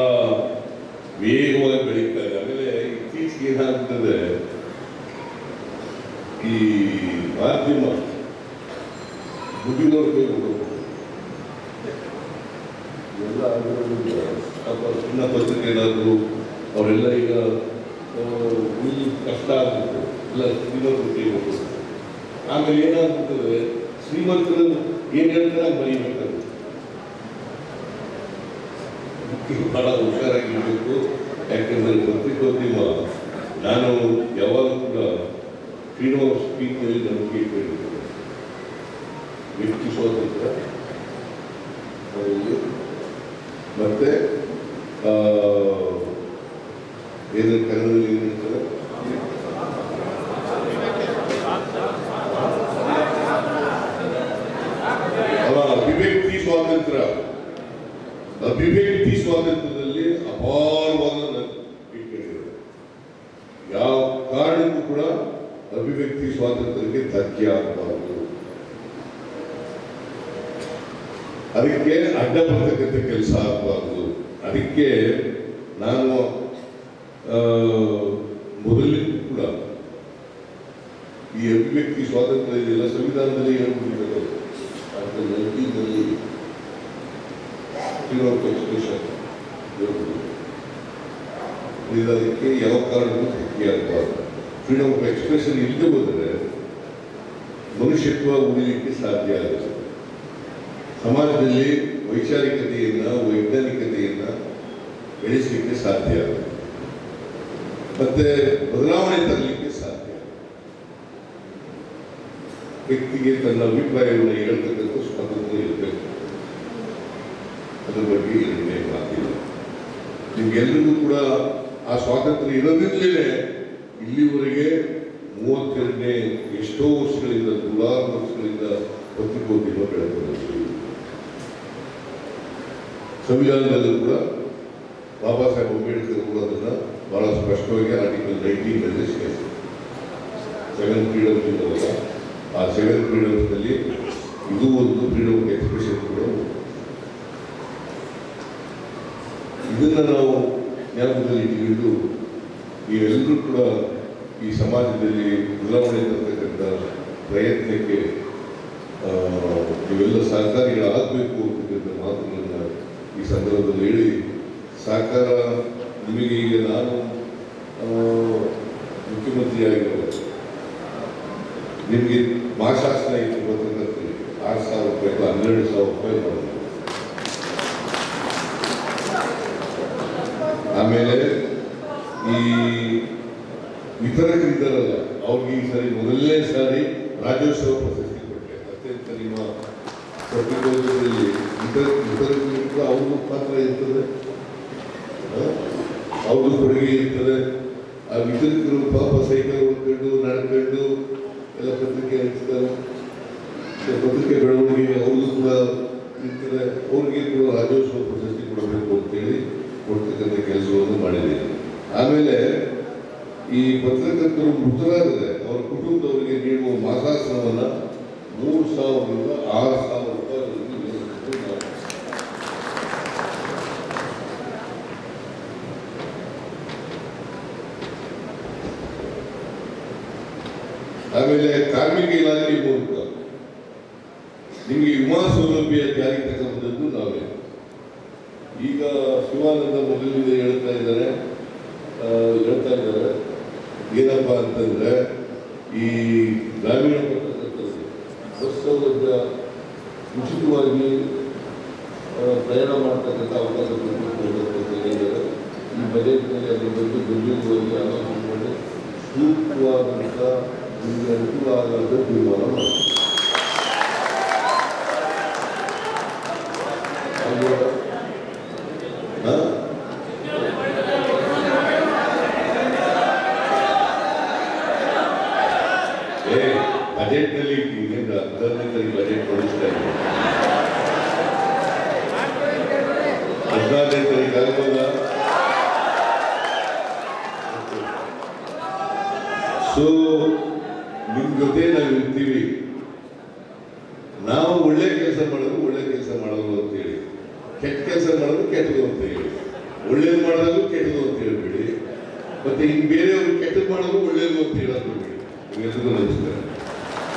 ವೇಗವಾಗಿ ಬೆಳೀತಾ ಇದೆ. ಆಮೇಲೆ ಇತ್ತೀಚೆಗೆ ಏನಾಗ್ತದೆ, ಈ ಮಾಧ್ಯಮ ಮುಗಿದವ್ರ ಕೈ ಹೋಗಬೇಕು ಎಲ್ಲ ಸಣ್ಣ ಪತ್ರಿಕೆಗಳಾದರೂ ಅವರೆಲ್ಲ ಈಗ ಇಲ್ಲಿ ಕಷ್ಟ ಆಗ್ಬಿಟ್ಟು ಎಲ್ಲ ಶ್ರೀಮಂತರು ಕೈ ಹೋಗ್ಬೇಕು. ಆಮೇಲೆ ಏನಾಗ್ಬಿಡ್ತದೆ, ಶ್ರೀಮಂತರು ಏನು ಹೇಳ್ತಾರೆ ಬರೀಬೇಕಾಗುತ್ತೆ. ಬಹಳ ಹುಷಾರಾಗಿರ್ಬೇಕು. ಯಾಕೆಂದರೆ ಪತ್ರಿಕೋದ್ಯಮ ನಾನು ಯಾವಾಗಲೂ ಕೂಡ ಫ್ರೀಡಮ್ ಆಫ್ ಸ್ಪೀಚ್ನಲ್ಲಿ ನಂಬಿಕೆ ಇಟ್ಟಿರ್ತೇನೆ. ವ್ಯಕ್ತಿ ಸ್ವಾತಂತ್ರ್ಯ ಮತ್ತೆ ಏನು ಕನ್ನಡದಲ್ಲಿ ಏನು ಹೇಳ್ತಾರೆ, ಅಭಿವ್ಯಕ್ತಿ ಸ್ವಾತಂತ್ರ್ಯ. ಅಭಿವ್ಯಕ್ತಿ ಸ್ವಾತಂತ್ರ್ಯದಲ್ಲಿ ಅಪಾರವಾದ ಇಟ್ಟಿದ್ದಾರೆ. ಯಾವ ಕಾರಣಕ್ಕೂ ಕೂಡ ಅಭಿವ್ಯಕ್ತಿ ಸ್ವಾತಂತ್ರ್ಯಕ್ಕೆ ಧಕ್ಕೆ ಆಗಬಾರದು. ಅದಕ್ಕೆ ಅಡ್ಡ ಬರ್ತಕ್ಕಂಥ ಕೆಲಸ ಆಗಬಾರದು. ಅದಕ್ಕೆ ನಾನು ಮೊದಲಿಗೂ ಕೂಡ ಈ ಅಭಿವ್ಯಕ್ತಿ ಸ್ವಾತಂತ್ರ್ಯ ಇದೆಯಲ್ಲ, ಸಂವಿಧಾನದಲ್ಲಿ ಹೇಳ್ಬಿಟ್ಟಿದ್ದಾರೆ. ನಲ್ಲಿ ಫ್ರೀಡಮ್ ಆಫ್ ಎಕ್ಸ್ಪ್ರೆಷನ್ ಅದಕ್ಕೆ ಯಾವ ಕಾರಣಕ್ಕೂ ಧಕ್ಕೆ ಆಗಬಾರದು. ಫ್ರೀಡಮ್ ಆಫ್ ಎಕ್ಸ್ಪ್ರೆಷನ್ ಇಲ್ಲದೆ ಹೋದರೆ ಮನುಷ್ಯತ್ವ ಉಳಿಲಿಕ್ಕೆ ಸಾಧ್ಯ ಆಗುತ್ತೆ. ಸಮಾಜದಲ್ಲಿ ವೈಚಾರಿಕತೆಯನ್ನು, ವೈಜ್ಞಾನಿಕತೆಯನ್ನು ಬೆಳೆಸಲಿಕ್ಕೆ ಸಾಧ್ಯ ಆಗುತ್ತೆ, ಮತ್ತೆ ಬದಲಾವಣೆ ತರಲಿಕ್ಕೆ ಸಾಧ್ಯ. ವ್ಯಕ್ತಿಗೆ ತನ್ನ ಅಭಿಪ್ರಾಯವನ್ನು ಹೇಳ್ತಕ್ಕಂಥ ಸ್ವಾತಂತ್ರ್ಯ ಇರಬೇಕು. ಅದ್ರ ಬಗ್ಗೆ ಎರಡನೇ ಮಾತಿಲ್ಲ. ನಿಮ್ಗೆಲ್ಲರಿಗೂ ಕೂಡ ಆ ಸ್ವಾತಂತ್ರ್ಯ ಇರೋದ್ರಿಂದಲೇ ಇಲ್ಲಿವರೆಗೆ 32ನೇ ಎಷ್ಟೋ ವರ್ಷಗಳಿಂದ, ನೂರಾರು ವರ್ಷಗಳಿಂದ ಪತ್ರಿಕೋದ್ಯಮ ಬೆಳೆದುಕೊಂಡಿದೆ. ಸಂವಿಧಾನದಲ್ಲೂ ಕೂಡ ಬಾಬಾ ಸಾಹೇಬ್ ಅಂಬೇಡ್ಕರ್ ಕೂಡ ಅದನ್ನು ಬಹಳ ಸ್ಪಷ್ಟವಾಗಿ ಆರ್ಟಿಕಲ್ 19ನಲ್ಲಿ ಸೇರಿಸಿದ್ದಾರೆ. 7 ಫ್ರೀಡಮ್ಸ್ ಇದ್ದಾವಲ್ಲ, ಆ 7 ಫ್ರೀಡಮ್ಸ್ನಲ್ಲಿ ಇದು ಒಂದು ಫ್ರೀಡಮ್ ಆಫ್ ಎಕ್ಸ್ಪ್ರೆಷನ್ ಕೂಡ. ಇದನ್ನು ನಾವು ಜ್ಞಾಪಕದಲ್ಲಿ ಇಟ್ಟುಕೊಂಡು ನೀವೆಲ್ಲರೂ ಕೂಡ ಈ ಸಮಾಜದಲ್ಲಿ ಬದಲಾವಣೆ ತರ್ತಕ್ಕಂಥ ಪ್ರಯತ್ನಕ್ಕೆ ನೀವೆಲ್ಲ ಸಹಕಾರಿಗಳಾಗಬೇಕು ಅಂತಕ್ಕಂಥ ಮಾತುಗಳನ್ನು ಈ ಸಂದರ್ಭದಲ್ಲಿ ಹೇಳಿ, ಸಹಕಾರ ನಿಮಗೆ ಈಗ ನಾನು ಮುಖ್ಯಮಂತ್ರಿ ಆಗಿರೋದು, ನಿಮಗೆ ಮಾಸಾಸನ ಇತ್ತು ಪತ್ರಕರ್ತರಿಗೆ 6,000 ರೂಪಾಯಿ 12,000 ರೂಪಾಯಿ ಮಾಡೋದು. ಆಮೇಲೆ ಈ ವಿತರಕರಿದ್ದಾರಲ್ಲ, ಅವ್ರಿಗೆ ಈ ಸಾರಿ ಮೊದಲನೇ ಸಾರಿ ರಾಜ್ಯೋತ್ಸವ ಪ್ರಶಸ್ತಿ ಕೊಟ್ಟೆ. ಅತ್ಯಂತ ನಿಮ್ಮ ಪತ್ರಿಕೋದ್ಯಮದಲ್ಲಿ ವಿತರಕರಿಗೆ ಕೂಡ ಅವ್ರಿಗೂ ಪಾತ್ರ ಇರ್ತದೆ, ಅವ್ರದ್ದು ಕೊಡುಗೆ ಇರ್ತದೆ. ಆ ವಿತರಕರು ಪಾಪ ಸೈಕಲ್ ಹೊಡ್ಕೊಂಡು ನಡ್ಕೊಂಡು ಎಲ್ಲ ಪತ್ರಿಕೆ ಹಂಚ್ತಾರೆ. ಪತ್ರಿಕೆ ಬೆಳವಣಿಗೆ ಅವ್ರಿಗೂ ಕೂಡ ಇರ್ತದೆ. ಅವ್ರಿಗೆ ಕೂಡ ರಾಜ್ಯೋತ್ಸವ ಪ್ರಶಸ್ತಿ ಕೊಡಬೇಕು ಅಂತೇಳಿ ಕೊಡ್ತಕ್ಕಂಥ ಕೆಲಸವನ್ನು ಮಾಡಿದ್ದೀನಿ. ಆಮೇಲೆ ಈ ಪತ್ರಕರ್ತರು ಮೃತರಾದರೆ ಅವರ ಕುಟುಂಬದವರಿಗೆ ನೀಡುವ ಮಾಸಾಸನವನ್ನು 3,000ರಿಂದ 6,000 ರೂಪಾಯಿವರೆಗೂ. ಆಮೇಲೆ ಕಾರ್ಮಿಕ ಇಲಾಖೆ ಮೂಲಕ ನಿಮಗೆ ವಿಮಾ ಸೌಲಭ್ಯ ಜಾರಿಗೆ ತಗೊಂಡದ್ದು ನಾವೇ. ಈಗ ಶಿವಾನಂದ ಮೊದಲಿನಿಂದ ಹೇಳ್ತಾ ಇದ್ದಾರೆ ಏನಪ್ಪ ಅಂತಂದ್ರೆ, ಈ ಗ್ರಾಮೀಣ ಪತ್ರಕರ್ತರಿಗೆ ಬಸ್ ಸೌಲಭ್ಯ ಉಚಿತವಾಗಿ ಪ್ರಯಾಣ ಮಾಡ್ತಕ್ಕಂಥ ಅವಕಾಶ ಹೇಳಿದ್ದಾರೆ. ಈ ಬಜೆಟ್ನಲ್ಲಿ ಅದ್ರ ಬಗ್ಗೆ ಗಂಭೀರವಾಗಿ ಆಲೋಚನೆ ಮಾಡಿ ಸೂಕ್ತವಾದಂಥ ನಿಮಗೆ ಅನುಕೂಲ ಆಗುವಂಥ ತೀರ್ಮಾನ ಮಾಡಿ. ಬಜೆಟ್ನಲ್ಲಿ 15ನೇ ಬಜೆಟ್ ಕೊಡಿಸ್ತಾ ಇದ್ದೀವಿ. 14ನೇ ಆಗ್ಬೋದ? ಸೊ ನಿಮ್ ಜೊತೆ ನಾವು ಇರ್ತೀವಿ. ನಾವು ಒಳ್ಳೆ ಕೆಲಸ ಮಾಡೋದು ಒಳ್ಳೆ ಕೆಲಸ ಮಾಡೋದು ಅಂತ ಹೇಳಿ, ಕೆಟ್ಟ ಕೆಲಸ ಮಾಡೋದು ಕೆಟ್ಟದು ಅಂತ ಹೇಳಿ, ಒಳ್ಳೇದು ಮಾಡೋದು ಕೆಟ್ಟದು ಅಂತ ಹೇಳ್ಬೇಡಿ, ಮತ್ತೆ ಇನ್ ಬೇರೆಯವರು ಕೆಟ್ಟದ್ದು ಮಾಡೋದು ಒಳ್ಳೇದು ಅಂತ ಹೇಳೋದು ಬೇಡಿ. ನಿಮ್ಗೆಲ್ಲರಿಗೂ ನಮಸ್ಕಾರ.